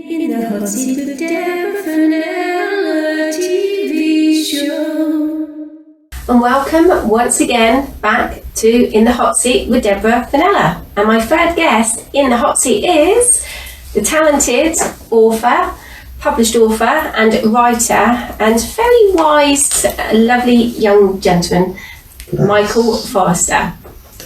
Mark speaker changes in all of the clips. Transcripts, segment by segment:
Speaker 1: In the hot seat with Deborah Fennella TV show. And welcome once again back to In the Hot Seat with Deborah Fennella. And my third guest in the hot seat is the talented author, published author and writer and very wise, lovely young gentleman, Michael Forrester.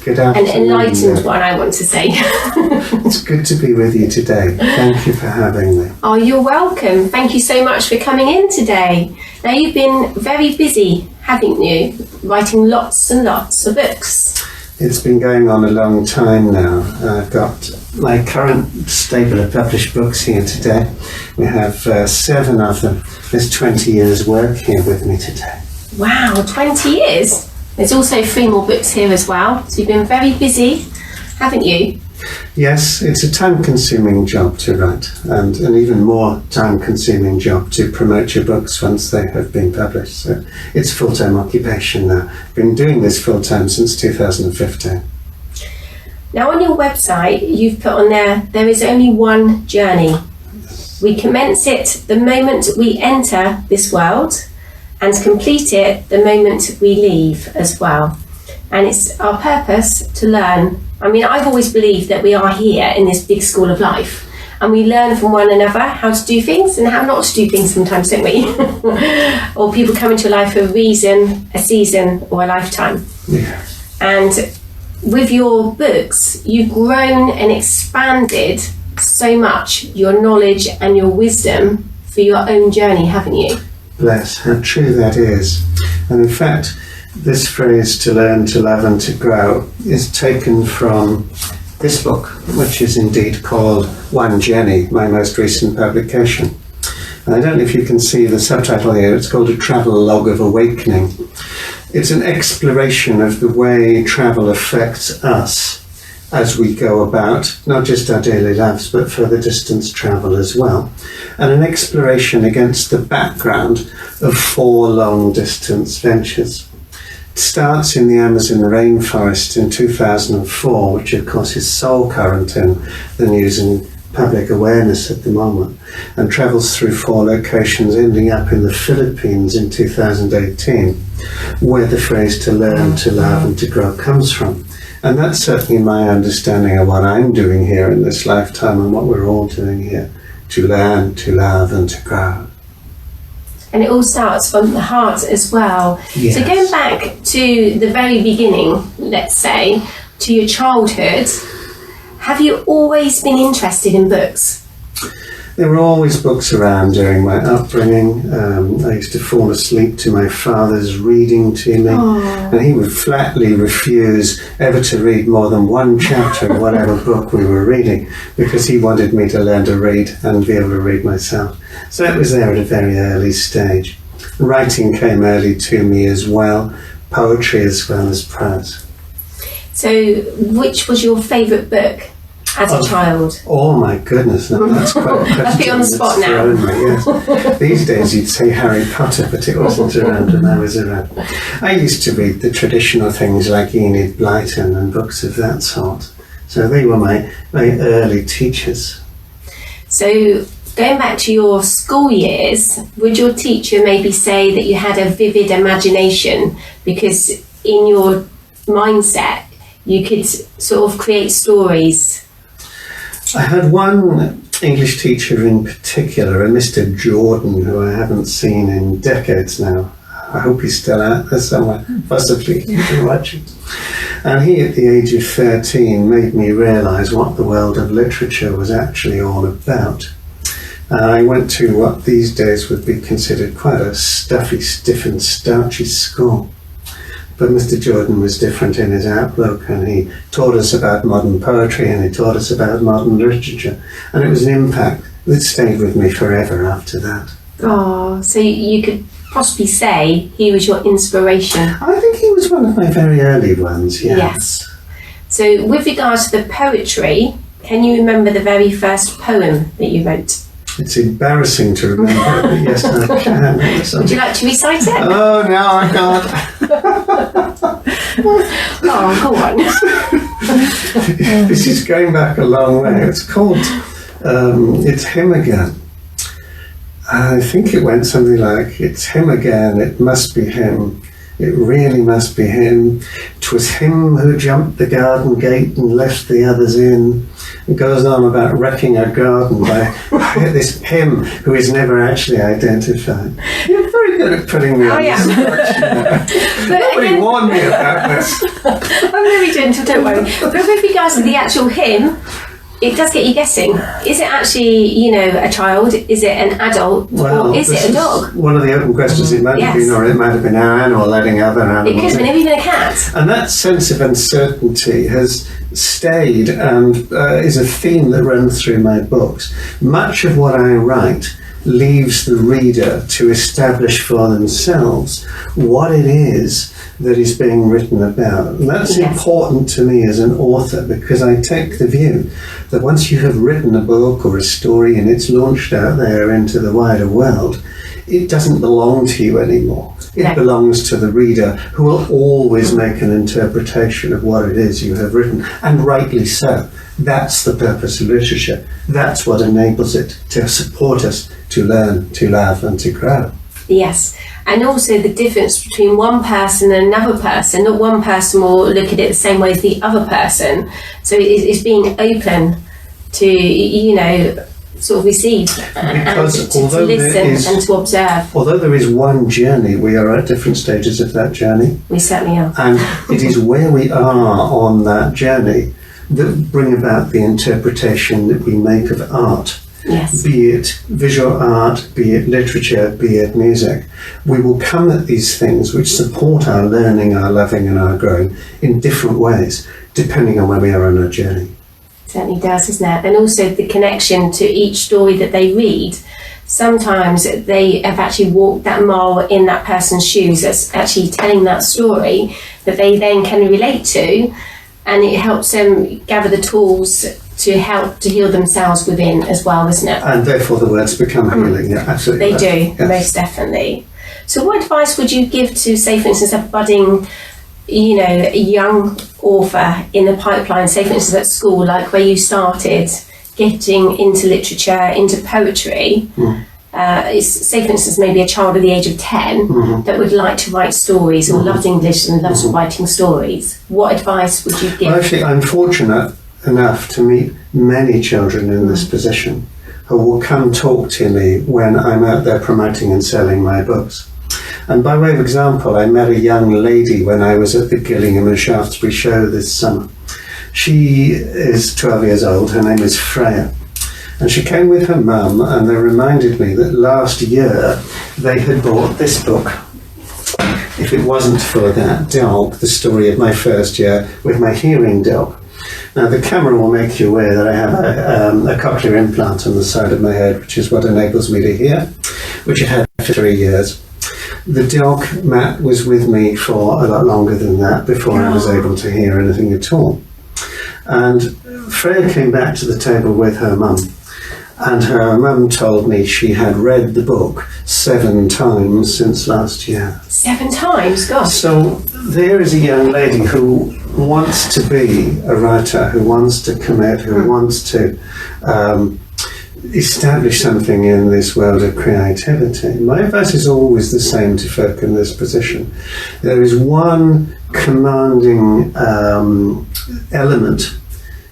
Speaker 2: Good afternoon.
Speaker 1: An enlightened one, I want to say.
Speaker 2: It's good to be with you today. Thank you for having me.
Speaker 1: Oh, you're welcome. Thank you so much for coming in today. Now, you've been very busy, haven't you? Writing lots and lots of books.
Speaker 2: It's been going on a long time now. I've got my current stable of published books here today. We have 7 of them. There's 20 years work here with me today.
Speaker 1: Wow, 20 years. There's also 3 more books here as well. So you've been very busy, haven't you?
Speaker 2: Yes, it's a time-consuming job to write, and an even more time-consuming job to promote your books once they have been published. So it's a full-time occupation now. I've been doing this full-time since 2015.
Speaker 1: Now, on your website, you've put on there is only one journey. We commence it the moment we enter this world, and complete it the moment we leave as well. And it's our purpose to learn. I mean, I've always believed that we are here in this big school of life, and we learn from one another how to do things and how not to do things sometimes, don't we? Or people come into life for a reason, a season, or a lifetime.
Speaker 2: Yeah.
Speaker 1: And with your books, you've grown and expanded so much your knowledge and your wisdom for your own journey, haven't you?
Speaker 2: Bless, how true that is. And in fact, this phrase, to learn, to love and to grow, is taken from this book, which is indeed called One Journey, my most recent publication. And I don't know if you can see the subtitle here. It's called A Travel Log of Awakening. It's an exploration of the way travel affects us as we go about, not just our daily lives, but further distance travel as well. And an exploration against the background of 4 long-distance ventures. It starts in the Amazon rainforest in 2004, which of course is sole current in the news and public awareness at the moment, and travels through 4 locations, ending up in the Philippines in 2018, where the phrase to learn, to love and to grow comes from. And that's certainly my understanding of what I'm doing here in this lifetime and what we're all doing here, to learn, to love and to grow.
Speaker 1: And it all starts from the heart as well.
Speaker 2: Yes.
Speaker 1: So going back to the very beginning, let's say, to your childhood, have you always been interested in books?
Speaker 2: There were always books around during my upbringing. I used to fall asleep to my father's reading to me, and he would flatly refuse ever to read more than 1 chapter of whatever book we were reading, because he wanted me to learn to read and be able to read myself. So it was there at a very early stage. Writing came early to me as well, poetry as well as prose.
Speaker 1: So which was your favourite book as a child?
Speaker 2: Oh my goodness, that's quite a question.
Speaker 1: I'll be on the spot now.
Speaker 2: Yes. These days you'd say Harry Potter, but it wasn't around when I was around. I used to read the traditional things like Enid Blyton and books of that sort. So they were my early teachers.
Speaker 1: So going back to your school years, would your teacher maybe say that you had a vivid imagination, because in your mindset you could sort of create stories?
Speaker 2: I had one English teacher in particular, a Mr. Jordan, who I haven't seen in decades now. I hope he's still out there somewhere, possibly even watching. And he, at the age of 13, made me realise what the world of literature was actually all about. I went to what these days would be considered quite a stuffy, stiff and starchy school. But Mr. Jordan was different in his outlook, and he taught us about modern poetry and he taught us about modern literature. And it was an impact that stayed with me forever after that.
Speaker 1: Oh, so you could possibly say he was your inspiration.
Speaker 2: I think he was one of my very early ones, yes.
Speaker 1: So with regard to the poetry, can you remember the very first poem that you wrote?
Speaker 2: It's embarrassing to remember, but yes, I can.
Speaker 1: Would you like to recite it?
Speaker 2: Oh, no, I can't.
Speaker 1: Oh, go on.
Speaker 2: This is going back a long way. It's called It's him again. I think it went something like, it's him again, it must be him. It really must be him. 'Twas him who jumped the garden gate and left the others in. It goes on about wrecking a garden by this him who is never actually identified. You're very good at putting me on the spot. Nobody warned me about this.
Speaker 1: I'm very gentle, don't worry. But with regards to the actual him, it does get you guessing. Is it actually, a child? Is it an adult? Or is it a dog?
Speaker 2: One of the open questions. It might have been, or it might have been an animal letting other animals.
Speaker 1: It could have been even a cat.
Speaker 2: And that sense of uncertainty has stayed and is a theme that runs through my books. Much of what I write leaves the reader to establish for themselves what it is that is being written about. And that's important to me as an author, because I take the view that once you have written a book or a story and it's launched out there into the wider world, it doesn't belong to you anymore. It belongs to the reader, who will always make an interpretation of what it is you have written, and rightly so. That's the purpose of literature. That's what enables it to support us to learn, to love, and to grow.
Speaker 1: Yes, and also the difference between one person and another person. Not one person will look at it the same way as the other person. So it's being open to, sort of receive and to listen and to observe.
Speaker 2: Although there is one journey, we are at different stages of that journey.
Speaker 1: We certainly are.
Speaker 2: And it is where we are on that journey that bring about the interpretation that we make of art.
Speaker 1: Yes.
Speaker 2: Be it visual art, be it literature, be it music. We will come at these things which support our learning, our loving and our growing in different ways, depending on where we are on our journey.
Speaker 1: It certainly does, isn't it? And also the connection to each story that they read. Sometimes they have actually walked that mile in that person's shoes that's actually telling that story that they then can relate to, and it helps them gather the tools to help to heal themselves within as well, isn't it?
Speaker 2: And therefore the words become healing, yeah, absolutely.
Speaker 1: They do, yes. Most definitely. So what advice would you give to, say, for instance, a budding, a young author in the pipeline, say, for instance, at school, like where you started getting into literature, into poetry, say, for instance, maybe a child of the age of 10 that would like to write stories or loved English and loves writing stories. What advice would you give?
Speaker 2: Well, actually, I'm fortunate enough to meet many children in this position who will come talk to me when I'm out there promoting and selling my books. And by way of example, I met a young lady when I was at the Gillingham and Shaftesbury show this summer. She is 12 years old, her name is Freya. And she came with her mum, and they reminded me that last year they had bought this book. If it wasn't for that dog, the story of my first year with my hearing dog. Now the camera will make you aware that I have a cochlear implant on the side of my head, which is what enables me to hear, which I've had for 3 years. The dog, Matt, was with me for a lot longer than that before I was able to hear anything at all. And Freya came back to the table with her mum, and her mum told me she had read the book 7 times since last year. 7
Speaker 1: times? Gosh.
Speaker 2: So there is a young lady who wants to be a writer, who wants to commit, who wants to establish something in this world of creativity. My advice is always the same to folk in this position. There is one commanding element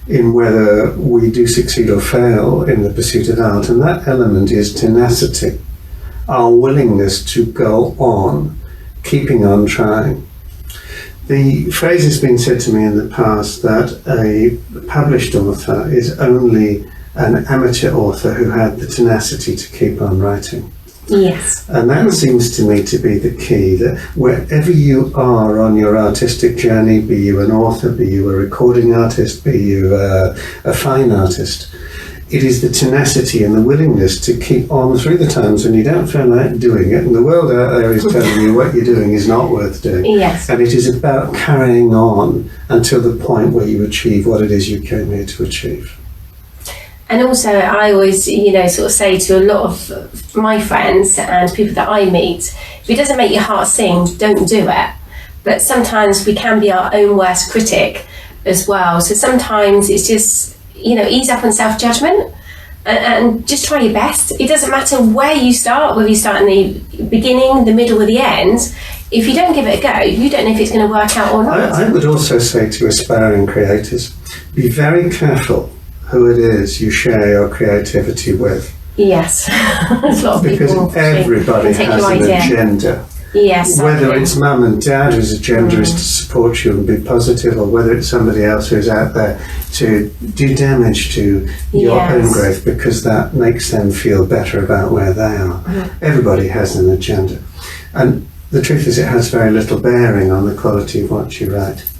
Speaker 2: in whether we do succeed or fail in the pursuit of art, and that element is tenacity, our willingness to go on, keeping on trying. The phrase has been said to me in the past that a published author is only an amateur author who had the tenacity to keep on writing.
Speaker 1: Yes.
Speaker 2: And that seems to me to be the key, that wherever you are on your artistic journey, be you an author, be you a recording artist, be you a fine artist, it is the tenacity and the willingness to keep on through the times when you don't feel like doing it, and the world out there is telling you what you're doing is not worth doing.
Speaker 1: Yes.
Speaker 2: And it is about carrying on until the point where you achieve what it is you came here to achieve.
Speaker 1: And also, I always, sort of say to a lot of my friends and people that I meet, if it doesn't make your heart sing, don't do it. But sometimes we can be our own worst critic as well. So sometimes it's just, ease up on self-judgment and just try your best. It doesn't matter where you start, whether you start in the beginning, the middle, or the end. If you don't give it a go, you don't know if it's going to work out or not.
Speaker 2: I would also say to aspiring creators, be very careful who it is you share your creativity with.
Speaker 1: Yes. There's a lot of
Speaker 2: because
Speaker 1: people
Speaker 2: everybody has an agenda.
Speaker 1: Yes.
Speaker 2: Whether it's mum and dad whose agenda is to support you and be positive, or whether it's somebody else who's out there to do damage to your own growth because that makes them feel better about where they are. Everybody has an agenda. And the truth is it has very little bearing on the quality of what you write.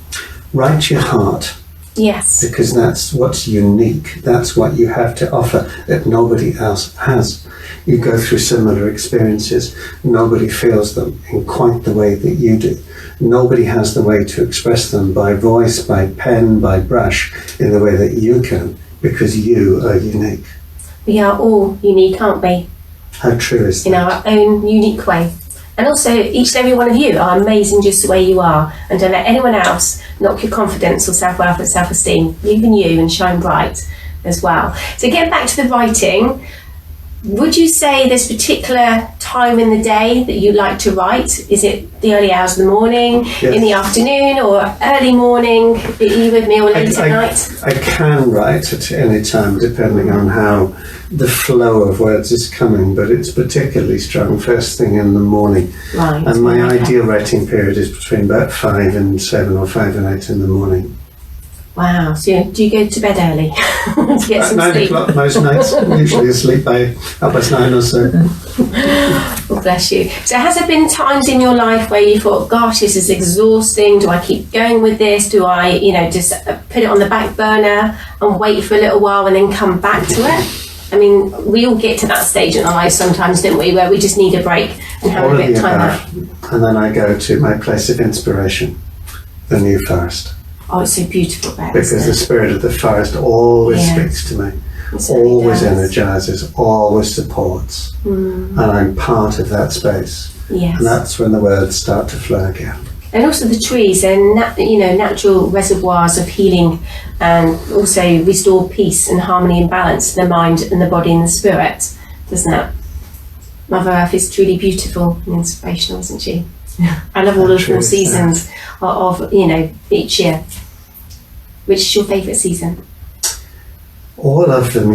Speaker 2: Write your heart.
Speaker 1: Yes.
Speaker 2: Because that's what's unique. That's what you have to offer that nobody else has. You go through similar experiences. Nobody feels them in quite the way that you do. Nobody has the way to express them by voice, by pen, by brush, in the way that you can, because you are unique.
Speaker 1: We are all unique, aren't we?
Speaker 2: How true is that?
Speaker 1: In our own unique way. And also, each and every one of you are amazing just the way you are. And don't let anyone else knock your confidence or self-worth or self-esteem. Believe in you and shine bright as well. So getting back to the writing, would you say there's a particular time in the day that you like to write? Is it the early hours of the morning, in the afternoon, or early morning? Are you with me, or late at night?
Speaker 2: I can write at any time, depending on how the flow of words is coming, but it's particularly strong first thing in the morning.
Speaker 1: Right.
Speaker 2: And my ideal writing period is between about 5 and 7 or 5 and 8 in the morning.
Speaker 1: Wow. So do you go to bed early to get some
Speaker 2: 9
Speaker 1: sleep?
Speaker 2: o'clock most nights. Usually asleep by 9:30 or so.
Speaker 1: Oh, bless you. So has there been times in your life where you thought, gosh, this is exhausting, do I keep going with this, do I just put it on the back burner and wait for a little while and then come back to it? I mean, we all get to that stage in our lives sometimes, don't we, where we just need a break and have a bit of time out.
Speaker 2: And then I go to my place of inspiration, the New Forest.
Speaker 1: Oh, it's so beautiful there.
Speaker 2: Because the spirit of the forest always speaks to me, always energizes, always supports. And I'm part of that space.
Speaker 1: Yes.
Speaker 2: And that's when the words start to flow again.
Speaker 1: And also the trees are natural reservoirs of healing, and also restore peace and harmony and balance in the mind and the body and the spirit, doesn't it? Mother Earth is truly beautiful and inspirational, isn't she? I love all the 4 seasons of each year. Which is your favourite season?
Speaker 2: All of them,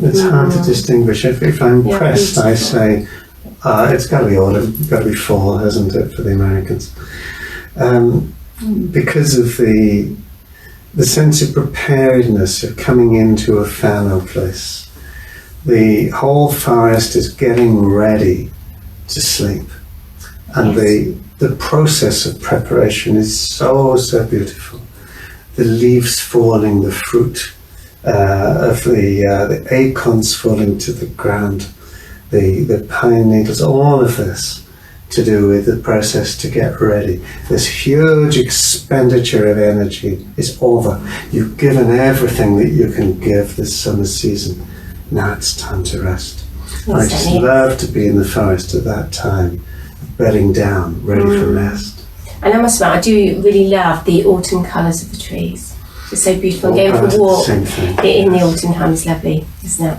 Speaker 2: it's hard to distinguish. If I'm pressed, I say it's got to be autumn, it's got to be fall, hasn't it, for the Americans? Because of the sense of preparedness of coming into a fallow place. The whole forest is getting ready to sleep. And the process of preparation is so beautiful. The leaves falling, the fruit of the acorns falling to the ground, the pine needles, all of this to do with the process to get ready. This huge expenditure of energy is over. You've given everything that you can give this summer season. Now it's time to rest. I just love to be in the forest at that time, bedding down, ready for rest.
Speaker 1: And I must admit, I do really love the autumn colours of the trees. It's so beautiful. And going for a walk in the autumn time is lovely, isn't it?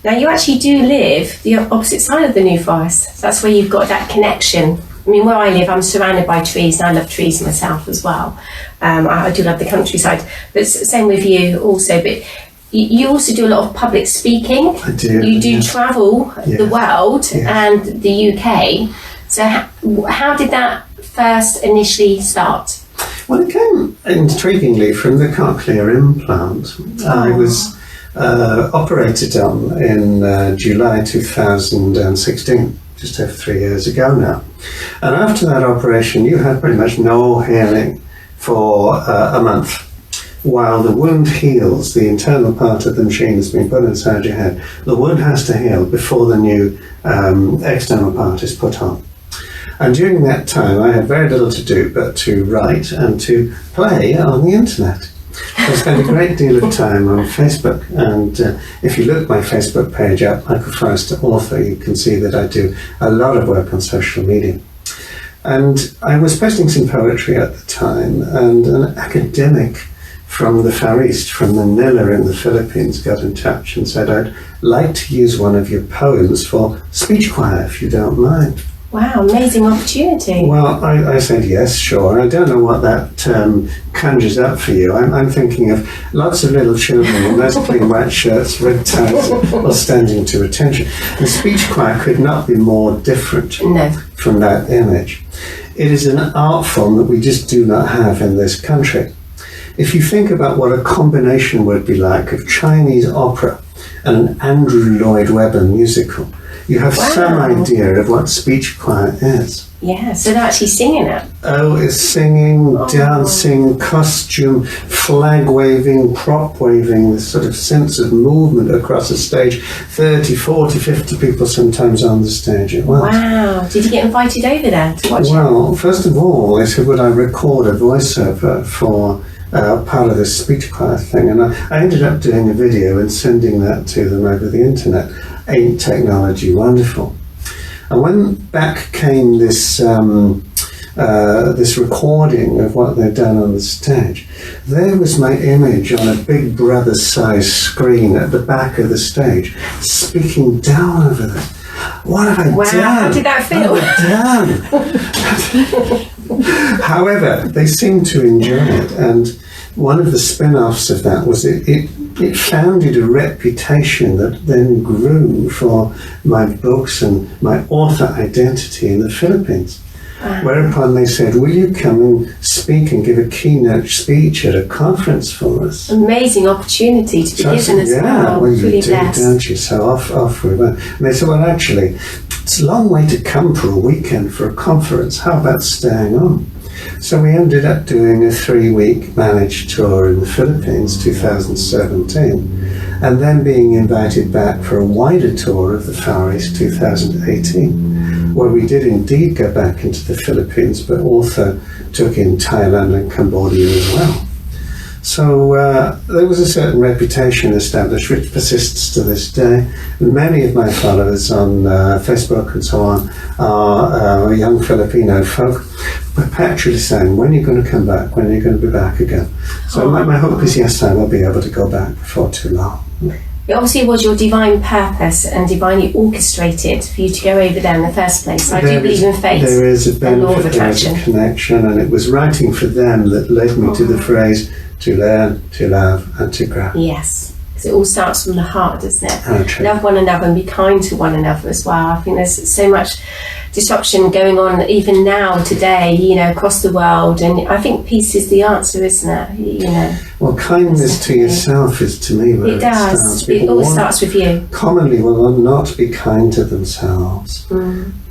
Speaker 1: Now, you actually do live the opposite side of the New Forest. So that's where you've got that connection. I mean, where I live, I'm surrounded by trees, and I love trees myself as well. I do love the countryside. But same with you also. But you also do a lot of public speaking.
Speaker 2: I do.
Speaker 1: You do travel the world and the UK. So how did that first initially start?
Speaker 2: Well, it came intriguingly from the cochlear implant. I was operated on in July 2016, just over 3 years ago now. And after that operation, you had pretty much no healing for a month. While the wound heals, the internal part of the machine has been put inside your head. The wound has to heal before the new external part is put on. And during that time, I had very little to do but to write and to play on the internet. I spent a great deal of time on Facebook, and if you look my Facebook page up, Michael Forrester Author, you can see that I do a lot of work on social media. And I was posting some poetry at the time, and an academic from the Far East, from Manila in the Philippines, got in touch and said, I'd like to use one of your poems for speech choir, if you don't mind.
Speaker 1: Wow, amazing opportunity.
Speaker 2: Well, I said yes, sure. I don't know what that conjures up for you. I'm thinking of lots of little children in nice clean white shirts, red ties, all standing to attention. The speech choir could not be more different from that image. It is an art form that we just do not have in this country. If you think about what a combination would be like of Chinese opera and an Andrew Lloyd Webber musical, you have some idea of what speech choir is.
Speaker 1: Yeah, so they're actually singing it.
Speaker 2: Oh, it's singing, dancing, costume, flag waving, prop waving, this sort of sense of movement across a stage. 30, 40, 50 people sometimes on the stage at once.
Speaker 1: Wow. Did you get invited over there to watch it?
Speaker 2: Well, first of all, they said, would I record a voiceover for part of this speech choir thing? And I ended up doing a video and sending that to them over the internet. Ain't technology wonderful? And when back came this this recording of what they'd done on the stage, there was my image on a Big Brother size screen at the back of the stage, speaking down over them. What have I done?
Speaker 1: How did that feel?
Speaker 2: However, they seemed to enjoy it, and one of the spin-offs of that was it founded a reputation that then grew for my books and my author identity in the Philippines.
Speaker 1: Wow.
Speaker 2: Whereupon they said, will you come and speak and give a keynote speech at a conference for us?
Speaker 1: Amazing opportunity to be given as well.
Speaker 2: Well, you
Speaker 1: really
Speaker 2: do,
Speaker 1: blessed.
Speaker 2: don't you? So off we went. And they said, well, actually, it's a long way to come for a weekend for a conference. How about staying on? So we ended up doing a 3-week managed tour in the Philippines, 2017, and then being invited back for a wider tour of the Far East, 2018, where we did indeed go back into the Philippines, but also took in Thailand and Cambodia as well. So there was a certain reputation established, which persists to this day. Many of my followers on Facebook and so on are young Filipino folk, perpetually saying, when are you going to come back? When are you going to be back again? So my hope is, yes, I will be able to go back before too long.
Speaker 1: It obviously was your divine purpose and divinely orchestrated for you to go over there in the first place. I do believe in fate.
Speaker 2: There is a
Speaker 1: and law of
Speaker 2: benefit, there is
Speaker 1: attraction.
Speaker 2: a connection, and it was writing for them that led me to the phrase, to learn, to love, and to grow.
Speaker 1: Yes, because it all starts from the heart, doesn't it?
Speaker 2: Oh, true.
Speaker 1: Love one another and be kind to one another as well. I think there's so much disruption going on even now, today, across the world, and I think peace is the answer, isn't it?
Speaker 2: Well, kindness to yourself is, to me, where
Speaker 1: It does.
Speaker 2: starts.
Speaker 1: It all starts with you.
Speaker 2: Commonly will not be kind to themselves.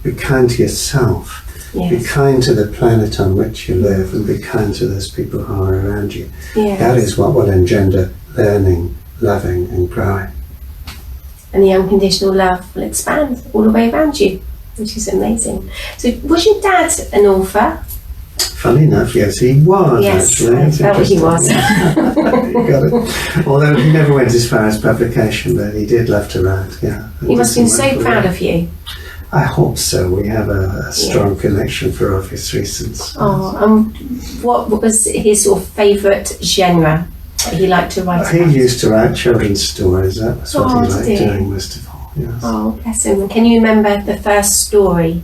Speaker 2: Be kind to yourself.
Speaker 1: Yes.
Speaker 2: Be kind to the planet on which you live, and be kind to those people who are around you.
Speaker 1: Yes.
Speaker 2: That is what will engender learning, loving, and growing.
Speaker 1: And the unconditional love will expand all the way around you, which is amazing. So, was your dad an author?
Speaker 2: Funny enough, yes, he was,
Speaker 1: Yes,
Speaker 2: actually.
Speaker 1: I
Speaker 2: That's
Speaker 1: felt he
Speaker 2: interesting.
Speaker 1: was.
Speaker 2: You got it. Although he never went as far as publication, but he did love to write, yeah.
Speaker 1: He must have been so proud of you.
Speaker 2: I hope so. We have a strong connection for obvious reasons.
Speaker 1: What was his sort of favourite genre that he liked to write
Speaker 2: He
Speaker 1: about?
Speaker 2: used to write children's stories. That was what he liked
Speaker 1: did he?
Speaker 2: doing most of all. Yes.
Speaker 1: Oh, bless him. And can you remember the first story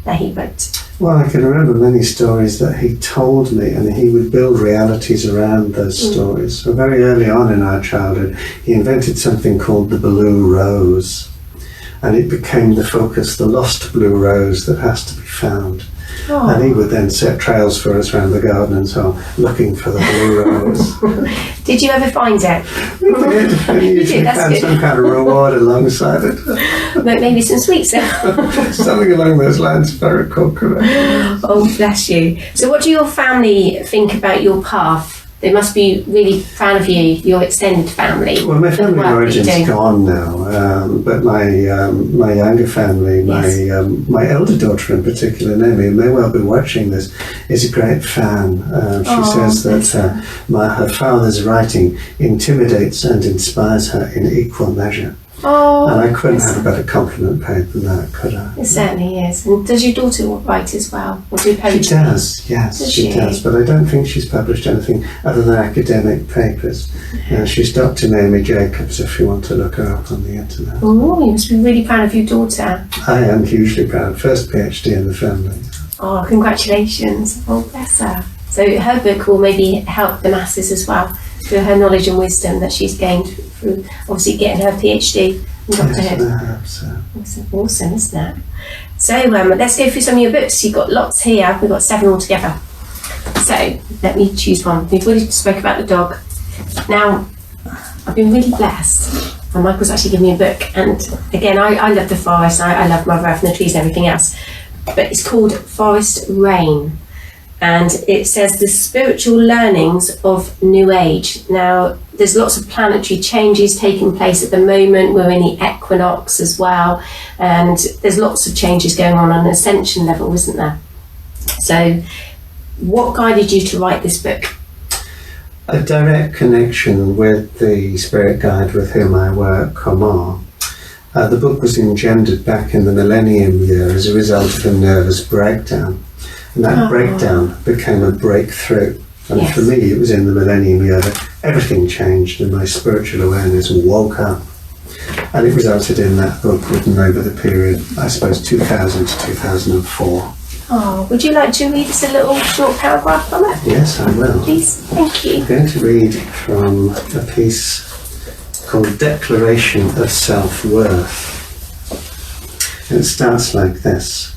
Speaker 1: that he wrote?
Speaker 2: Well, I can remember many stories that he told me, and he would build realities around those stories. So very early on in our childhood, he invented something called the blue rose. And it became the focus, the lost blue rose that has to be found.
Speaker 1: Oh.
Speaker 2: And he would then set trails for us around the garden and so on, looking for the blue rose.
Speaker 1: Did you ever find it?
Speaker 2: We did. And he usually
Speaker 1: That's
Speaker 2: found
Speaker 1: good.
Speaker 2: some kind of reward alongside it.
Speaker 1: Maybe some sweets.
Speaker 2: Something along those lines, if I recall correctly.
Speaker 1: Oh, bless you. So what do your family think about your path? They must be really proud of you, your extended family.
Speaker 2: Well, my
Speaker 1: for the
Speaker 2: family
Speaker 1: work that you're
Speaker 2: origin's
Speaker 1: doing.
Speaker 2: gone now, but my younger family, my elder daughter in particular, Naomi, and may well be watching this, is a great fan. She says that her father's writing intimidates and inspires her in equal measure.
Speaker 1: Oh,
Speaker 2: And I couldn't have a better compliment paid than that, could I?
Speaker 1: It certainly is. And does your daughter write as well? Or do poetry?
Speaker 2: She does, yes,
Speaker 1: Does
Speaker 2: she does. But I don't think she's published anything other than academic papers. She's Dr. Naomi Jacobs, if you want to look her up on the internet.
Speaker 1: Oh, you must be really proud of your daughter.
Speaker 2: I am hugely proud. First PhD in the family.
Speaker 1: Oh, congratulations. Oh, bless her. So her book will maybe help the masses as well, through her knowledge and wisdom that she's gained through obviously getting her PhD in doctorhood.
Speaker 2: Yes, I hope so.
Speaker 1: Awesome, isn't it? So let's go through some of your books. You've got lots here. We've got 7 altogether. So let me choose one. We've already spoke about the dog. Now, I've been really blessed. And Michael's actually given me a book. And again, I love the forest. I love Mother Earth and the trees and everything else. But it's called Forest Rain. And it says the spiritual learnings of New Age. Now, there's lots of planetary changes taking place at the moment. We're in the equinox as well. And there's lots of changes going on an ascension level, isn't there? So, what guided you to write this book?
Speaker 2: A direct connection with the spirit guide with whom I work, Comar. The book was engendered back in the millennium year as a result of a nervous breakdown. And that breakdown became a breakthrough. And for me, it was in the millennium year that everything changed and my spiritual awareness woke up. And it resulted in that book written over the period, I suppose, 2000 to 2004.
Speaker 1: Oh, would you like to read us a little short paragraph from it?
Speaker 2: Yes, I will.
Speaker 1: Please, thank you.
Speaker 2: I'm going to read from a piece called Declaration of Self-Worth. And it starts like this.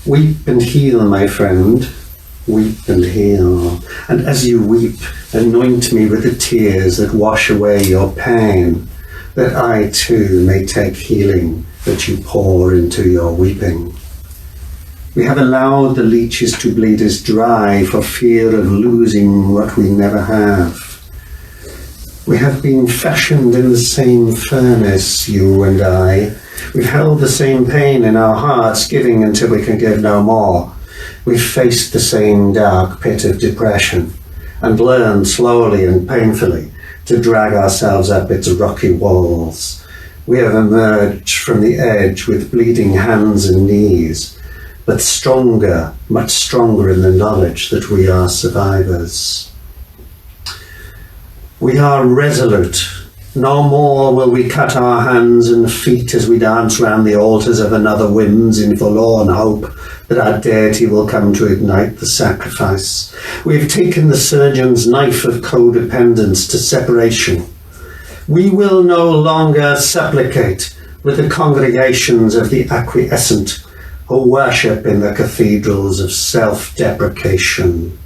Speaker 2: Weep and heal, my friend, weep and heal. And as you weep, anoint me with the tears that wash away your pain, that I too may take healing that you pour into your weeping. We have allowed the leeches to bleed us dry for fear of losing what we never have. We have been fashioned in the same furnace, you and I. We've held the same pain in our hearts, giving until we can give no more. We've faced the same dark pit of depression and learned slowly and painfully to drag ourselves up its rocky walls. We have emerged from the edge with bleeding hands and knees, but stronger, much stronger in the knowledge that we are survivors. We are resolute. No more will we cut our hands and feet as we dance round the altars of another whims in forlorn hope that our deity will come to ignite the sacrifice. We have taken the surgeon's knife of codependence to separation. We will no longer supplicate with the congregations of the acquiescent who worship in the cathedrals of self-deprecation.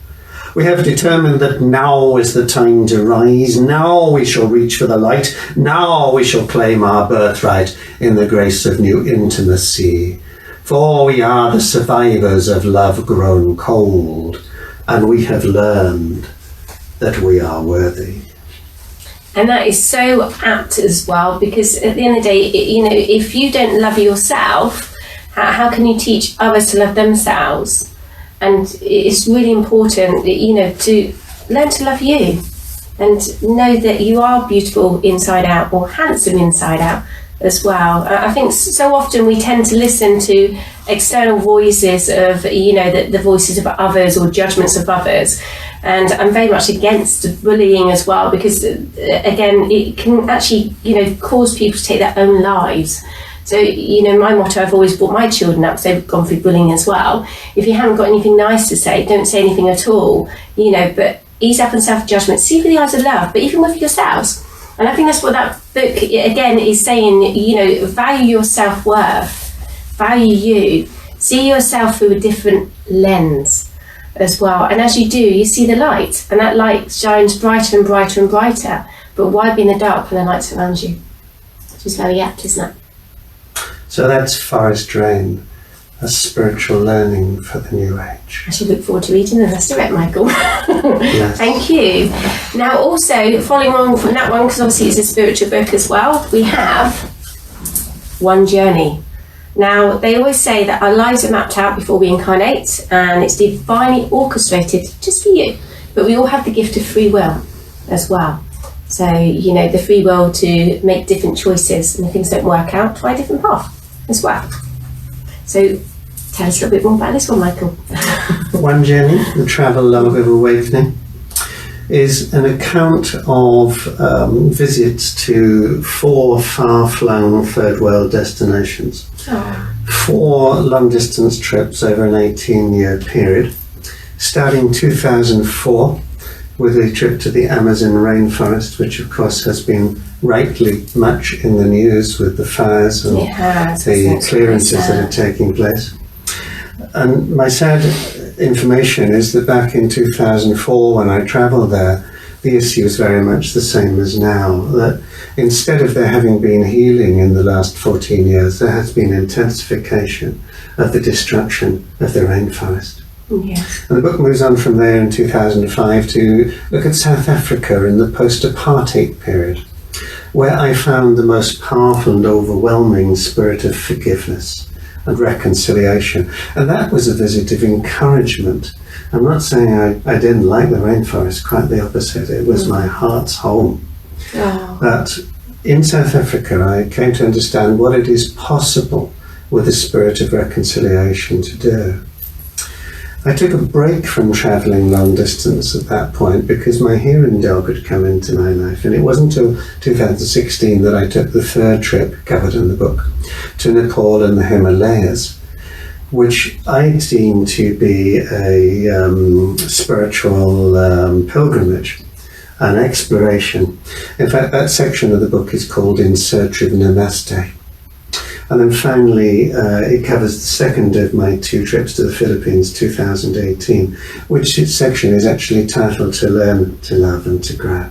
Speaker 2: We have determined that now is the time to rise. Now we shall reach for the light. Now we shall claim our birthright in the grace of new intimacy. For we are the survivors of love grown cold, and we have learned that we are worthy.
Speaker 1: And that is so apt as well, because at the end of the day, if you don't love yourself, how can you teach others to love themselves? And it's really important, to learn to love you and know that you are beautiful inside out, or handsome inside out as well. I think so often we tend to listen to external voices of, the voices of others or judgments of others. And I'm very much against bullying as well, because again, it can actually, cause people to take their own lives. So, my motto, I've always brought my children up, because they've gone through bullying as well. If you haven't got anything nice to say, don't say anything at all, but ease up on self-judgment, see through the eyes of love, but even with yourselves. And I think that's what that book, again, is saying, value your self-worth, value you, see yourself through a different lens as well. And as you do, you see the light, and that light shines brighter and brighter and brighter. But why be in the dark when the light's around you? Which is very apt, isn't it?
Speaker 2: So that's Forest Rain, a spiritual learning for the new age.
Speaker 1: I should look forward to reading the rest of it, Michael.
Speaker 2: Yes.
Speaker 1: Thank you. Now, also, following on from that one, because obviously it's a spiritual book as well, we have One Journey. Now, they always say that our lives are mapped out before we incarnate, and it's divinely orchestrated just for you. But we all have the gift of free will as well. So, the free will to make different choices, and if things don't work out, try a different path as well. So, tell us a little bit more about this one, Michael.
Speaker 2: One Journey, the travel log of awakening, is an account of visits to 4 far-flung third world destinations.
Speaker 1: Oh.
Speaker 2: 4 long-distance trips over an 18-year period, starting 2004 with a trip to the Amazon rainforest, which of course has been rightly much in the news with the fires and the clearances that are taking place. And my sad information is that back in 2004, when I travelled there, the issue is very much the same as now, that instead of there having been healing in the last 14 years, there has been intensification of the destruction of the rainforest.
Speaker 1: Yes.
Speaker 2: And the book moves on from there in 2005 to look at South Africa in the post-apartheid period, where I found the most powerful and overwhelming spirit of forgiveness and reconciliation. And that was a visit of encouragement. I'm not saying I didn't like the rainforest, quite the opposite. It was my heart's home.
Speaker 1: Oh.
Speaker 2: But in South Africa, I came to understand what it is possible with a spirit of reconciliation to do. I took a break from travelling long distance at that point because my hearing dog had come into my life, and it wasn't until 2016 that I took the 3rd trip covered in the book to Nepal and the Himalayas, which I deem to be a spiritual pilgrimage, an exploration. In fact, that section of the book is called In Search of Namaste. And then finally, it covers the 2nd of my 2 trips to the Philippines, 2018, which section is actually titled To Learn, to Love and to Grow.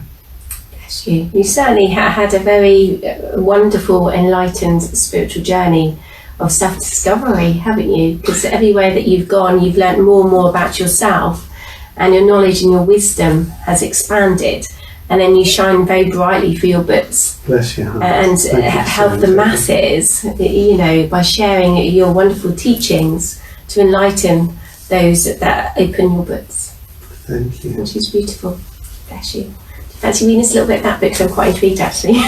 Speaker 1: Bless you. You certainly had a very wonderful, enlightened spiritual journey of self-discovery, haven't you? Because everywhere that you've gone, you've learnt more and more about yourself, and your knowledge and your wisdom has expanded. And then you shine very brightly for your books.
Speaker 2: Bless you.
Speaker 1: And help the masses, by sharing your wonderful teachings to enlighten those that open your books.
Speaker 2: Thank you.
Speaker 1: Which is beautiful. Bless you. Do you fancy reading us a little bit of that book? I'm quite intrigued, actually.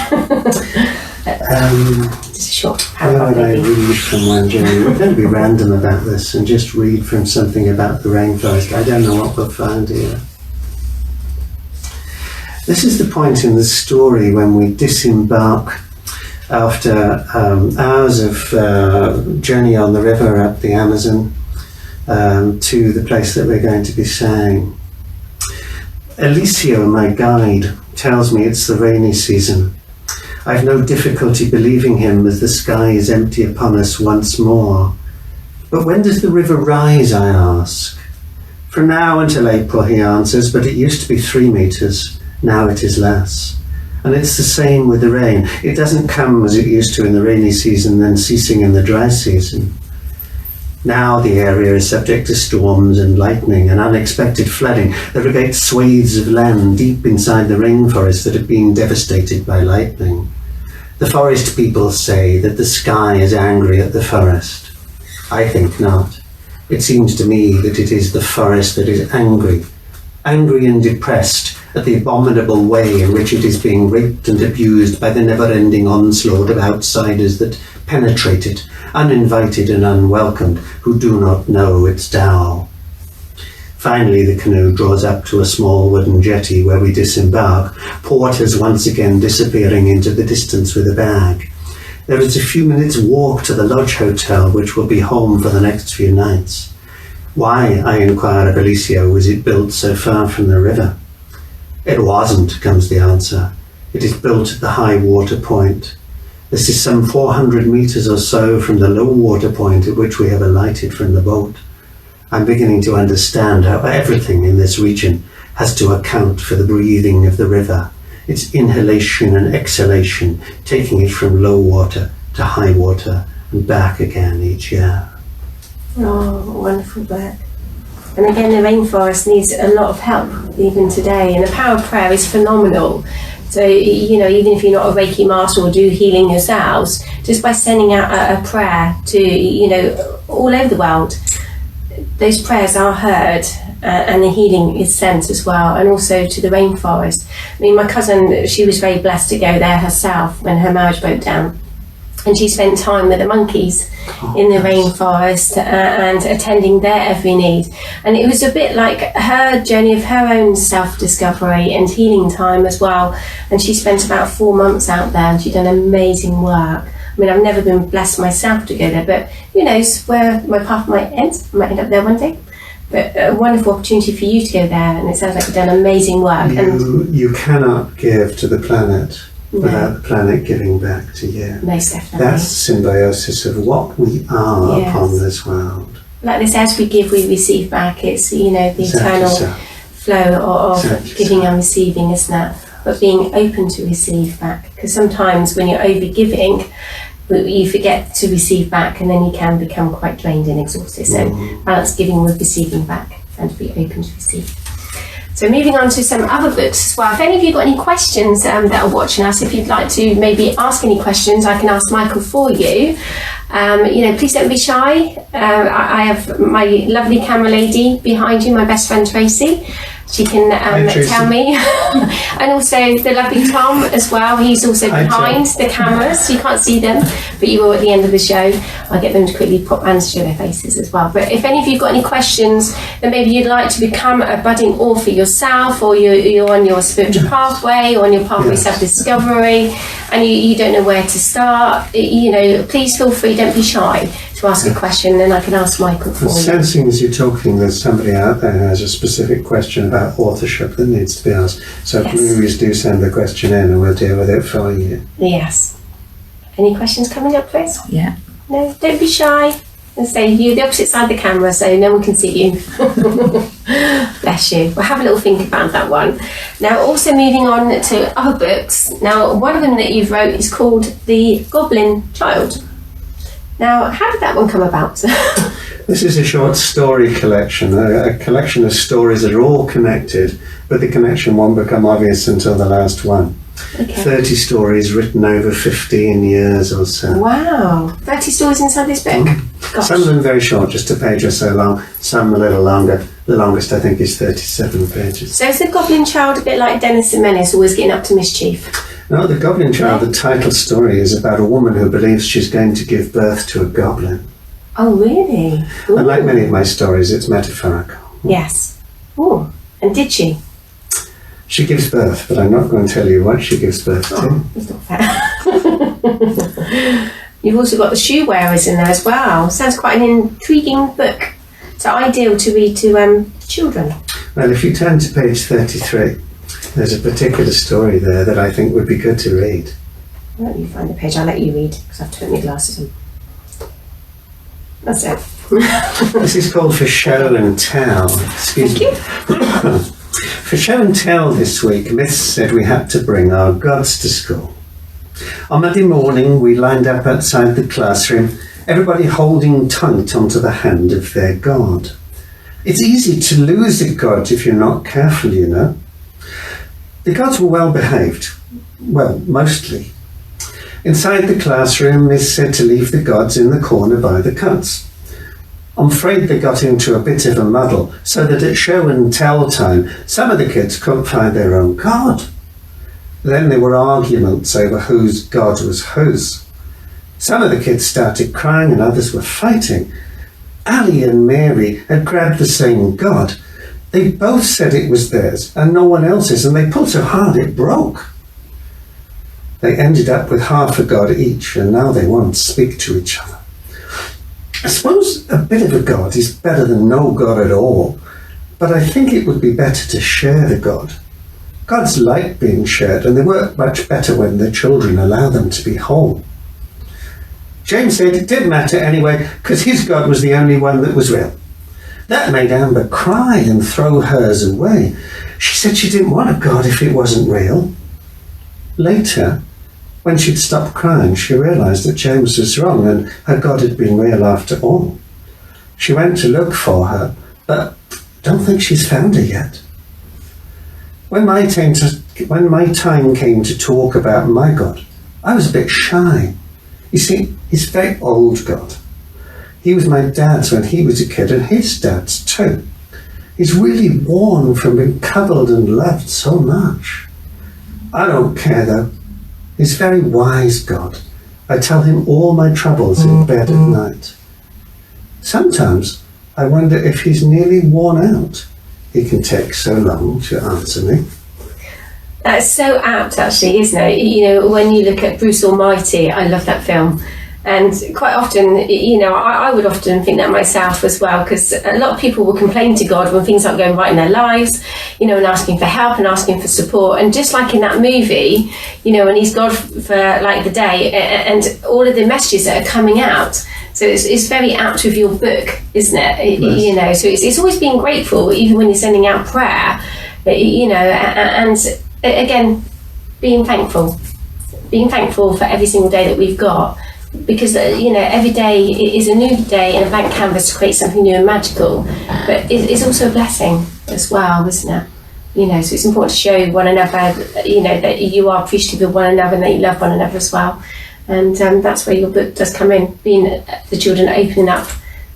Speaker 1: Just a short paragraph.
Speaker 2: Why don't I read from One Journey? We're going to be random about this and just read from something about the rainforest. I don't know what we'll find here. This is the point in the story when we disembark after hours of journey on the river up the Amazon to the place that we're going to be staying. Eliseo, my guide, tells me it's the rainy season. I've no difficulty believing him as the sky is empty upon us once more. But when does the river rise, I ask? From now until April, he answers, but it used to be 3 meters. Now it is less. And it's the same with the rain. It doesn't come as it used to in the rainy season, then ceasing in the dry season. Now the area is subject to storms and lightning and unexpected flooding. There are great swathes of land deep inside the rainforest that have been devastated by lightning. The forest people say that the sky is angry at the forest. I think not. It seems to me that it is the forest that is angry and depressed at the abominable way in which it is being raped and abused by the never-ending onslaught of outsiders that penetrate it, uninvited and unwelcomed, who do not know its Tao. Finally, the canoe draws up to a small wooden jetty where we disembark, porters once again disappearing into the distance with a bag. There is a few minutes' walk to the lodge hotel, which will be home for the next few nights. Why, I inquire of Eliseo, was it built so far from the river? It wasn't, comes the answer. It is built at the high water point. This is some 400 meters or so from the low water point at which we have alighted from the boat. I'm beginning to understand how everything in this region has to account for the breathing of the river, its inhalation and exhalation, taking it from low water to high water and back again each year.
Speaker 1: Oh, wonderful book. And again, the rainforest needs a lot of help even today, and the power of prayer is phenomenal. So, even if you're not a Reiki master or do healing yourselves, just by sending out a prayer to, all over the world, those prayers are heard, and the healing is sent as well, and also to the rainforest. I mean, my cousin, she was very blessed to go there herself when her marriage broke down, and she spent time with the monkeys in the rainforest and attending their every need. And it was a bit like her journey of her own self-discovery and healing time as well. And she spent about 4 months out there, and she'd done amazing work. I mean, I've never been blessed myself to go there, but who knows where my path might end. I might end up there one day. But a wonderful opportunity for you to go there, and it sounds like you've done amazing work.
Speaker 2: You cannot give to the planet without the planet giving back to you.
Speaker 1: Most definitely.
Speaker 2: That's symbiosis of what we are upon this world.
Speaker 1: Like this, as we give, we receive back. It's, the eternal flow of giving and receiving, isn't it? But being open to receive back. Because sometimes when you're over giving, you forget to receive back, and then you can become quite drained and exhausted. So balance giving with receiving back, and be open to receive. So moving on to some other books as well. If any of you got any questions that are watching us, if you'd like to maybe ask any questions, I can ask Michael for you. Please don't be shy. I have my lovely camera lady behind you, my best friend Tracy. She can tell me. And also the lovely Tom as well. He's also behind the cameras. So you can't see them, but you will at the end of the show. I'll get them to quickly pop and show their faces as well. But if any of you got any questions that maybe you'd like to become a budding author yourself, or you're on your spiritual pathway, or on your pathway self-discovery, and you don't know where to start, please feel free, don't be shy to ask a question, and I can ask Michael for you.
Speaker 2: Sensing as you're talking, there's somebody out there who has a specific question about authorship that needs to be asked. So please do send the question in, and we'll deal with it for you.
Speaker 1: Yes. Any questions coming up, Chris?
Speaker 3: Yeah.
Speaker 1: No, don't be shy. And say you're the opposite side of the camera, so no one can see you. Bless you. We'll have a little think about that one. Now, also moving on to other books. Now, one of them that you've wrote is called The Goblin Child. Now, how did that one come about?
Speaker 2: This is a short story collection, a collection of stories that are all connected, but the connection won't become obvious until the last one. Okay. 30 stories written over 15 years or so.
Speaker 1: Wow, 30 stories inside this book? Gosh.
Speaker 2: Some of them very short, just a page or so long, some a little longer. The longest, I think, is 37 pages.
Speaker 1: So is The Goblin Child a bit like Dennis the Menace, always getting up to mischief?
Speaker 2: No, The Goblin Child, the title story, is about a woman who believes she's going to give birth to a goblin.
Speaker 1: Oh, really? Ooh.
Speaker 2: And like many of my stories, it's metaphorical.
Speaker 1: Yes. Oh, and did she?
Speaker 2: She gives birth, but I'm not going to tell you what she gives birth to.
Speaker 1: That's not fair. You've also got the shoe wearers in there as well. Sounds quite an intriguing book. So ideal to read to children.
Speaker 2: Well, if you turn to page 33, there's a particular story there that I think would be good to read.
Speaker 1: Let me find the page. I'll let you read, because I have to put my glasses on. That's it.
Speaker 2: This is called For Show and Tell. Excuse me. For Show and Tell this week, Miss said we had to bring our gods to school. On Monday morning, we lined up outside the classroom, everybody holding tight onto the hand of their god. It's easy to lose a god if you're not careful, you know. The gods were well behaved. Well, mostly. Inside the classroom, Miss said to leave the gods in the corner by the cuts. I'm afraid they got into a bit of a muddle, so that at show and tell time, some of the kids couldn't find their own god. Then there were arguments over whose god was whose. Some of the kids started crying and others were fighting. Ali and Mary had grabbed the same god. They both said it was theirs and no one else's, and they pulled so hard it broke. They ended up with half a god each, and now they won't speak to each other. I suppose a bit of a god is better than no god at all, but I think it would be better to share the god. Gods like being shared, and they work much better when the children allow them to be whole. James said it didn't matter anyway, because his god was the only one that was real. That made Amber cry and throw hers away. She said she didn't want a god if it wasn't real. Later, when she'd stopped crying, she realised that James was wrong and her god had been real after all. She went to look for her, but don't think she's found her yet. When my time came to talk about my god, I was a bit shy. You see, he's a very old god. He was my dad's when he was a kid, and his dad's too. He's really worn from being cuddled and loved so much. I don't care though. He's very wise, God. I tell him all my troubles in bed at night. Sometimes I wonder if he's nearly worn out. He can take so long to answer me.
Speaker 1: That's so apt, actually, isn't it? You know, when you look at Bruce Almighty, I love that film. And quite often, you know, I would often think that myself as well, because a lot of people will complain to God when things aren't going right in their lives, you know, and asking for help and asking for support. And just like in that movie, you know, and he's God for like the day, and all of the messages that are coming out. So it's very apt with your book, isn't it?
Speaker 2: Yes.
Speaker 1: You know, so it's always being grateful, even when you're sending out prayer, you know, and again, being thankful for every single day that we've got. Because you know, every day is a new day and a blank canvas to create something new and magical, but it's also a blessing as well, isn't it? You know, so it's important to show one another, you know, that you are appreciative of one another and that you love one another as well. And that's where your book does come in, being the children opening up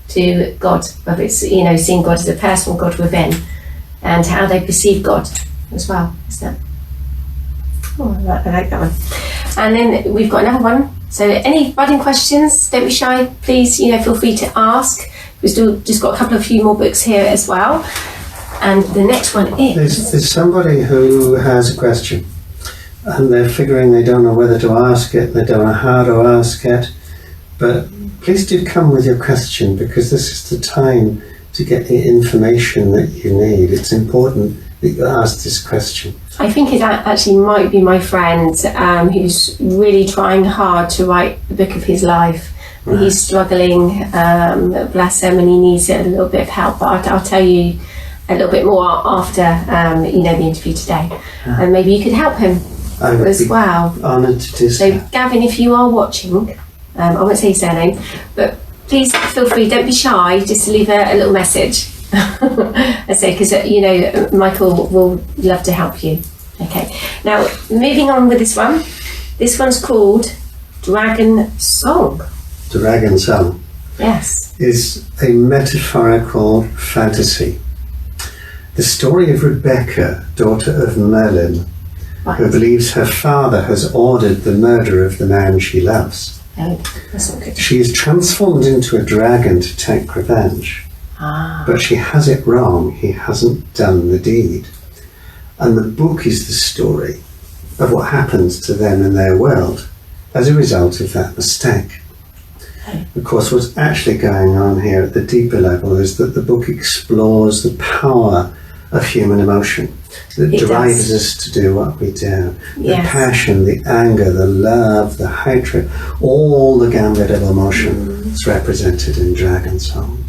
Speaker 1: to God, whether it's, you know, seeing God as a personal God within, and how they perceive God as well, isn't it? Oh, I like that one. And then we've got another one. So any budding questions, don't be shy, please, you know, feel free to ask. We've still just got a few more books here as well. And the next one is...
Speaker 2: There's somebody who has a question, and they're figuring they don't know whether to ask it, they don't know how to ask it, but please do come with your question, because this is the time to get the information that you need. It's important that you ask this question.
Speaker 1: I think it actually might be my friend who's really trying hard to write the book of his life. Right. He's struggling, bless him, and he needs a little bit of help. But I'll tell you a little bit more after you know, the interview today, and maybe you could help him as well.
Speaker 2: Honoured to do
Speaker 1: so. Gavin, if you are watching, I won't say your surname, but please feel free. Don't be shy. Just leave a little message. I say, because you know, Michael will love to help you. Okay, now moving on with this one. This one's called Dragon Song.
Speaker 2: Dragon Song.
Speaker 1: Yes.
Speaker 2: Is a metaphorical fantasy. The story of Rebecca, daughter of Merlin, right, who believes her father has ordered the murder of the man she loves.
Speaker 1: Oh, that's not good.
Speaker 2: She is transformed into a dragon to take revenge. But she has it wrong. He hasn't done the deed. And the book is the story of what happens to them in their world as a result of that mistake. Of course, what's actually going on here at the deeper level is that the book explores the power of human emotion that drives us to do what we do. The passion, the anger, the love, the hatred, all the gambit of emotion is represented in Dragon Song.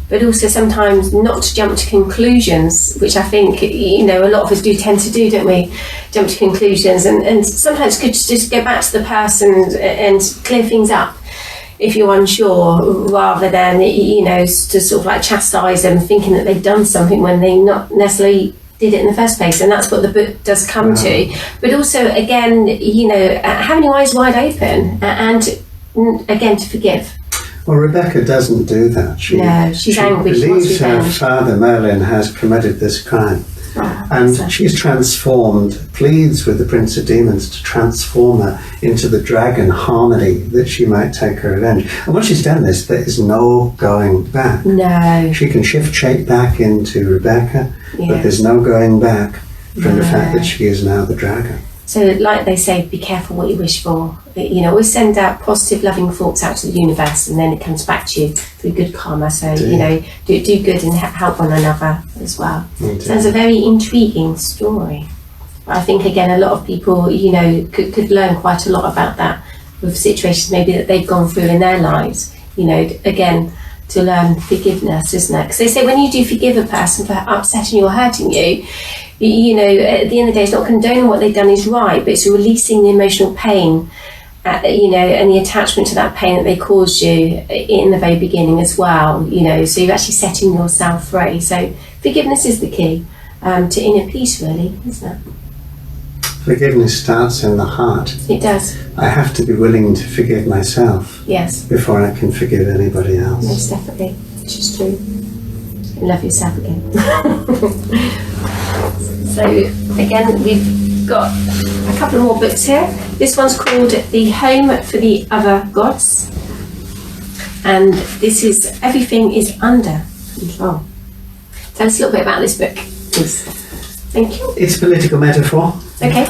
Speaker 1: But also sometimes not to jump to conclusions, which I think, you know, a lot of us do tend to do, don't we? Jump to conclusions, and sometimes it's good to just go back to the person and clear things up if you're unsure, rather than, you know, to sort of like chastise them thinking that they've done something when they not necessarily did it in the first place. And that's what the book does come to. But also, again, you know, having your eyes wide open and again to forgive.
Speaker 2: Well, Rebecca doesn't do that. She's angry. She believes her father Merlin has committed this crime. And she's transformed, pleads with the Prince of Demons to transform her into the dragon Harmony, that she might take her revenge. And once she's done this, there is no going back.
Speaker 1: No.
Speaker 2: She can shift shape back into Rebecca, but there's no going back from the fact that she is now the dragon.
Speaker 1: So like they say, be careful what you wish for. You know, always send out positive, loving thoughts out to the universe, and then it comes back to you through good karma. So, you know, do good and help one another as well. Sounds a very intriguing story. But I think, again, a lot of people, you know, could learn quite a lot about that with situations maybe that they've gone through in their lives. You know, again, to learn forgiveness, isn't it? Because they say when you do forgive a person for upsetting you or hurting you, you know, at the end of the day, it's not condoning what they've done is right, but it's releasing the emotional pain, you know, and the attachment to that pain that they caused you in the very beginning as well, you know, so you're actually setting yourself free. So forgiveness is the key to inner peace, really, isn't it?
Speaker 2: Forgiveness starts in the heart.
Speaker 1: It does.
Speaker 2: I have to be willing to forgive myself
Speaker 1: Yes.
Speaker 2: before I can forgive anybody else.
Speaker 1: Most definitely. Which is true. And love yourself again. So again, we've got a couple of more books here. This one's called The Home for the Other Gods. And this is Everything is Under Control. Tell us a little bit about this book, please. Thank you.
Speaker 2: It's political metaphor.
Speaker 1: Okay.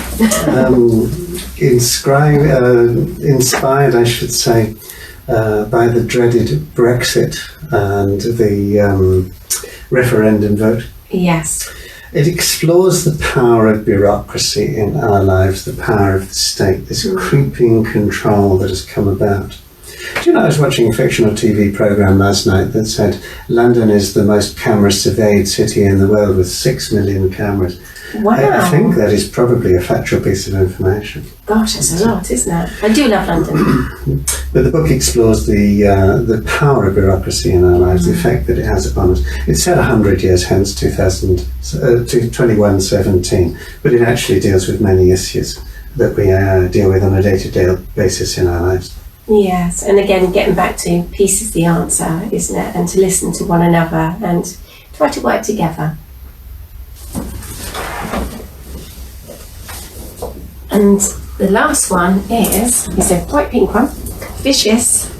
Speaker 2: Inspired, I should say, by the dreaded Brexit and the referendum vote.
Speaker 1: Yes.
Speaker 2: It explores the power of bureaucracy in our lives, the power of the state, this creeping control that has come about. Do you know, I was watching a fictional TV programme last night that said London is the most camera surveyed city in the world with 6 million cameras.
Speaker 1: Wow.
Speaker 2: I think that is probably a factual piece of information.
Speaker 1: Gosh, that's a lot, isn't it? I do love London.
Speaker 2: But the book explores the power of bureaucracy in our lives, the effect that it has upon us. It's set 100 years hence, 2117, but it actually deals with many issues that we deal with on a day-to-day basis in our lives.
Speaker 1: Yes, and again, getting back to peace is the answer, isn't it? And to listen to one another and try to work together. And the last one is a bright pink one, Vicious,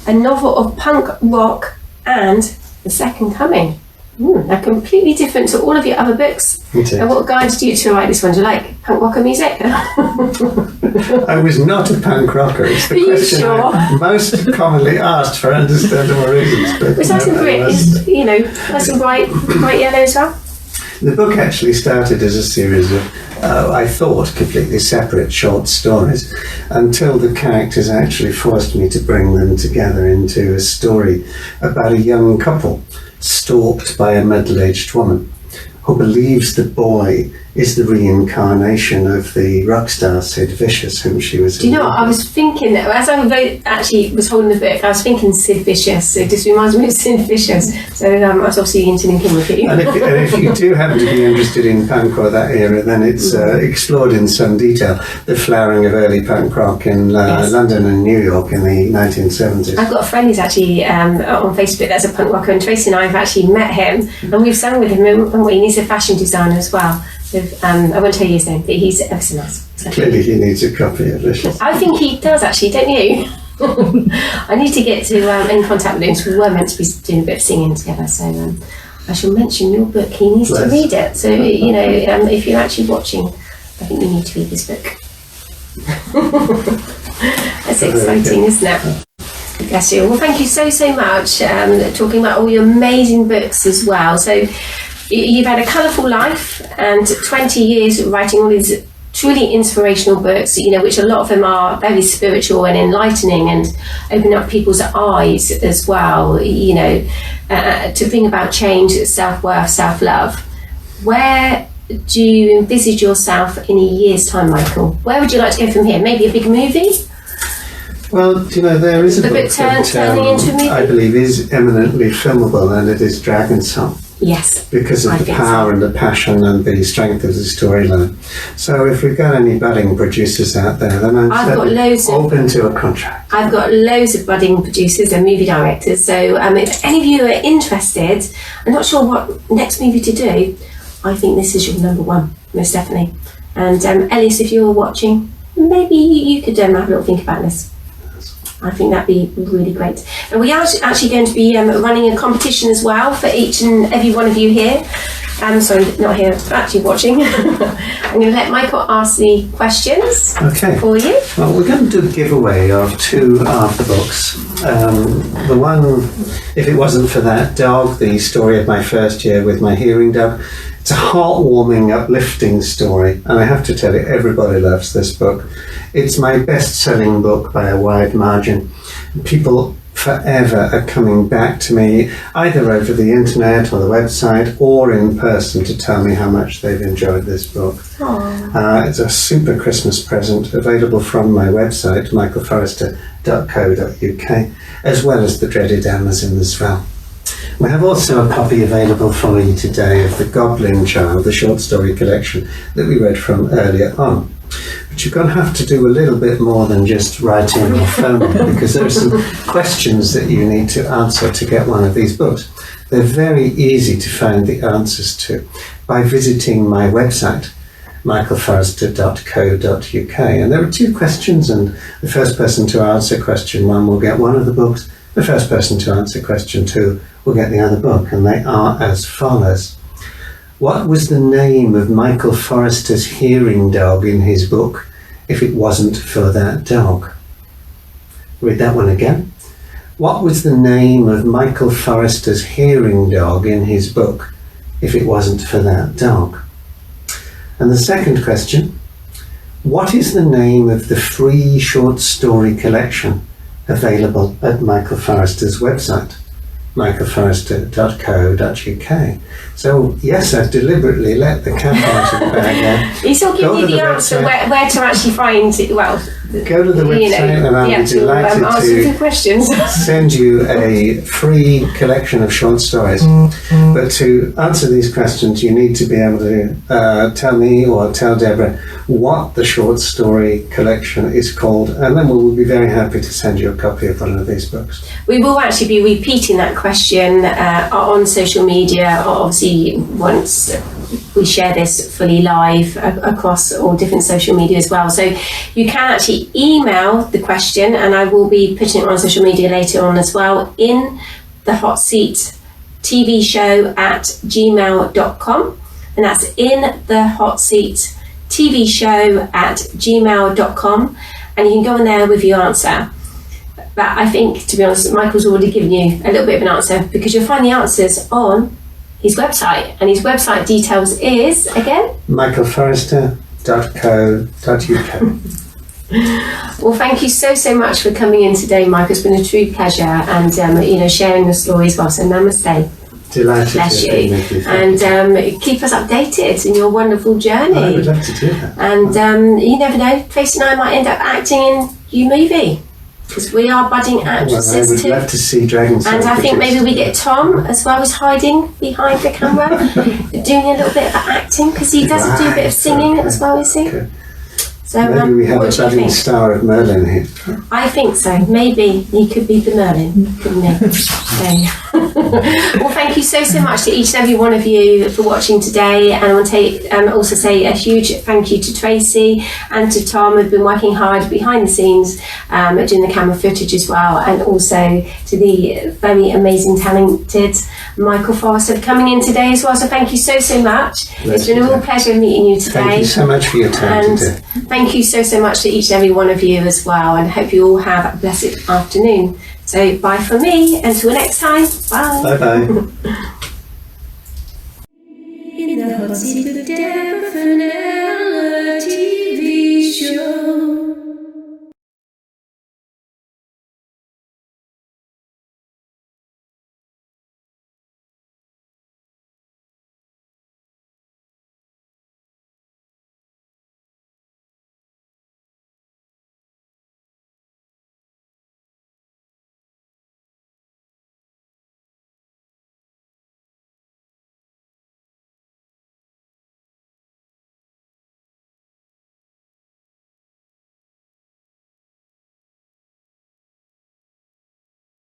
Speaker 1: a novel of punk rock and the Second Coming. They're completely different to all of your other books. And what guided you to write this one? Do you like punk rocker music?
Speaker 2: I was not a punk rocker. It's the question I'm most commonly asked for understandable reasons. But
Speaker 1: was nice and nice and bright yellow as well.
Speaker 2: The book actually started as a series of, I thought, completely separate short stories until the characters actually forced me to bring them together into a story about a young couple stalked by a middle-aged woman who believes the boy is the reincarnation of the rock star Sid Vicious, whom she was.
Speaker 1: Do you know what I was thinking? As I was holding the book, I was thinking Sid Vicious. It just reminds me of Sid Vicious. So I was obviously interlinking with you.
Speaker 2: And if you do happen to be interested in punk or that era, then it's explored in some detail the flowering of early punk rock in London and New York in the 1970s.
Speaker 1: I've got a friend who's actually on Facebook that's a punk rocker, and Tracy and I have actually met him, and we've sung with him, and he's a fashion designer as well. I won't tell you his name, but he's ever so nice. So.
Speaker 2: Clearly he needs a copy of this.
Speaker 1: I think he does actually, don't you? I need to get to in contact with him, because we were meant to be doing a bit of singing together, so I shall mention your book. He needs to read it. So, if you're actually watching, I think you need to read this book. That's exciting, isn't it? Bless you. Well, thank you so much, talking about all your amazing books as well. So, you've had a colourful life and 20 years writing all these truly inspirational books, which a lot of them are very spiritual and enlightening and open up people's eyes as well, to bring about change, self-worth, self-love. Where do you envisage yourself in a year's time, Michael? Where would you like to go from here? Maybe a big movie?
Speaker 2: Well, there is a book
Speaker 1: turning into a movie?
Speaker 2: I believe is eminently filmable, and it is Dragon's Song.
Speaker 1: Yes.
Speaker 2: Because of the power and the passion and the strength of the storyline. So if we've got any budding producers out there, then I'm open to a contract.
Speaker 1: I've got loads of budding producers and movie directors. So if any of you are interested, I'm not sure what next movie to do, I think this is your number one, most definitely. And Ellis, if you're watching, maybe you could have a little think about this. I think that'd be really great. And we are actually going to be running a competition as well for each and every one of you here. Sorry, not here, actually watching. I'm going to let Michael ask the questions for you.
Speaker 2: Well, we're going to do a giveaway of 2 of the books. The one, if it wasn't for that dog, the story of my first year with my hearing dog, it's a heartwarming, uplifting story, and I have to tell you, everybody loves this book. It's my best-selling book by a wide margin. People forever are coming back to me, either over the internet or the website or in person, to tell me how much they've enjoyed this book. It's a super Christmas present, available from my website, michaelforrester.co.uk, as well as the dreaded Amazon as well. We have also a copy available for you today of The Goblin Child, the short story collection that we read from earlier on. But you're going to have to do a little bit more than just write in or phone in, because there are some questions that you need to answer to get one of these books. They're very easy to find the answers to by visiting my website, michaelforrester.co.uk. And there are 2 questions, and the first person to answer question 1 will get one of the books. The first person to answer question 2 will get the other book, and they are as follows. What was the name of Michael Forrester's hearing dog in his book, if it wasn't for that dog? Read that one again. What was the name of Michael Forrester's hearing dog in his book, if it wasn't for that dog? And the second question, what is the name of the free short story collection available at Michael Forrester's website, michaelforrester.co.uk? So, yes, I've deliberately let the cat out of the bag there.
Speaker 1: He's still giving you the answer where to actually find it. Well,
Speaker 2: go to the website and I'll be delighted to
Speaker 1: questions.
Speaker 2: send you a free collection of short stories. But to answer these questions, you need to be able to tell me or tell Deborah what the short story collection is called, and then we'll be very happy to send you a copy of one of these books.
Speaker 1: We will actually be repeating that question on social media, obviously once we share this fully live across all different social media as well. So you can actually email the question, and I will be putting it on social media later on as well, in the hot seat TV show at gmail.com, and that's in the hot seat TV show at gmail.com, and you can go in there with your answer. But I think, to be honest, Michael's already given you a little bit of an answer, because you'll find the answers on his website, and his website details is, again,
Speaker 2: michaelforrester.co.uk.
Speaker 1: Well, thank you so much for coming in today, Michael. It's been a true pleasure, and sharing the story as well. So namaste.
Speaker 2: Delighted
Speaker 1: Bless
Speaker 2: to
Speaker 1: you.
Speaker 2: be with you.
Speaker 1: And keep us updated in your wonderful journey.
Speaker 2: I would love to do that.
Speaker 1: And you never know, Tracy and I might end up acting in your movie, because we are budding actresses
Speaker 2: Well, I would
Speaker 1: too.
Speaker 2: love to see Dragon's
Speaker 1: And I think maybe we get Tom as well as hiding behind the camera, doing a little bit of acting, because he does do a bit of singing as well, you see.
Speaker 2: Okay.
Speaker 1: So
Speaker 2: Maybe we have
Speaker 1: what
Speaker 2: a
Speaker 1: do you
Speaker 2: budding
Speaker 1: think?
Speaker 2: star of Merlin here.
Speaker 1: I think so. Maybe he could be the Merlin, couldn't he? So. Well, thank you so much to each and every one of you for watching today, and I want to also say a huge thank you to Tracy and to Tom, who've been working hard behind the scenes, doing the camera footage as well, and also to the very amazing, talented Michael Forrester coming in today as well. So thank you so much. It's been a real pleasure meeting you today.
Speaker 2: Thank you so much for your time
Speaker 1: And
Speaker 2: today.
Speaker 1: thank you so much to each and every one of you as well, and hope you all have a blessed afternoon. So bye from me, until next time, bye.
Speaker 2: Bye bye.
Speaker 1: In the hot seat with Deborah